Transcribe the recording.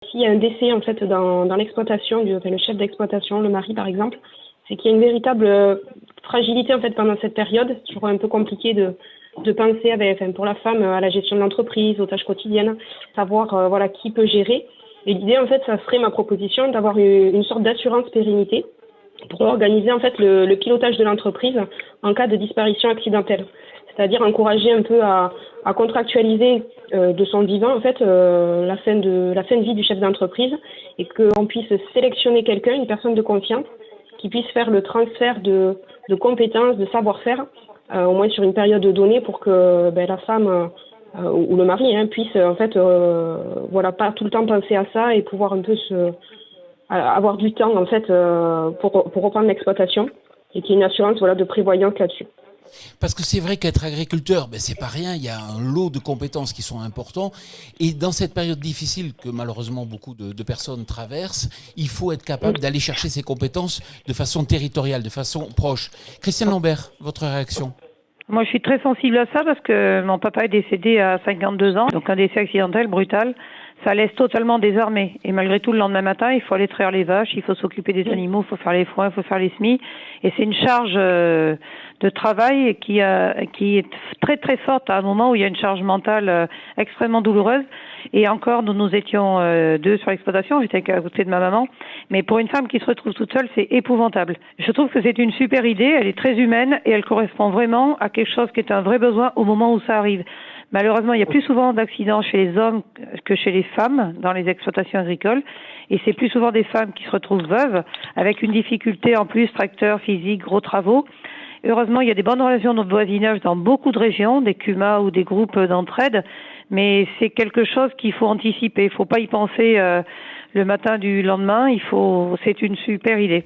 S'il y a un décès en fait dans l'exploitation, le chef d'exploitation, le mari par exemple, c'est qu'il y a une véritable fragilité en fait pendant cette période. C'est toujours un peu compliqué de penser pour la femme à la gestion de l'entreprise, aux tâches quotidiennes, savoir qui peut gérer. Et l'idée en fait, ça serait ma proposition d'avoir une sorte d'assurance pérennité pour organiser en fait le pilotage de l'entreprise en cas de disparition accidentelle. C'est-à-dire encourager un peu à contractualiser de son vivant en fait la fin de vie du chef d'entreprise et qu'on puisse sélectionner quelqu'un, une personne de confiance, qui puisse faire le transfert de compétences, de savoir-faire, au moins sur une période donnée pour que la femme ou le mari puisse en fait pas tout le temps penser à ça et pouvoir un peu avoir du temps en fait pour reprendre l'exploitation et qu'il y ait une assurance de prévoyance là-dessus. Parce que c'est vrai qu'être agriculteur, c'est pas rien, il y a un lot de compétences qui sont importants. Et dans cette période difficile que malheureusement beaucoup de personnes traversent, il faut être capable d'aller chercher ces compétences de façon territoriale, de façon proche. Christiane Lambert, votre réaction ? Moi, je suis très sensible à ça parce que mon papa est décédé à 52 ans, donc un décès accidentel, brutal. Ça laisse totalement désarmé. Et malgré tout, le lendemain matin, il faut aller traire les vaches, il faut s'occuper des animaux, il faut faire les foins, il faut faire les semis. Et c'est une charge de travail qui est très très forte à un moment où il y a une charge mentale extrêmement douloureuse. Et encore, nous étions deux sur l'exploitation, j'étais à côté de ma maman. Mais pour une femme qui se retrouve toute seule, c'est épouvantable. Je trouve que c'est une super idée, elle est très humaine et elle correspond vraiment à quelque chose qui est un vrai besoin au moment où ça arrive. Malheureusement, il y a plus souvent d'accidents chez les hommes que chez les femmes dans les exploitations agricoles. Et c'est plus souvent des femmes qui se retrouvent veuves, avec une difficulté en plus, tracteur, physique, gros travaux. Heureusement, il y a des bonnes relations de voisinage dans beaucoup de régions, des CUMA ou des groupes d'entraide. Mais c'est quelque chose qu'il faut anticiper. Il ne faut pas y penser le matin du lendemain. C'est une super idée.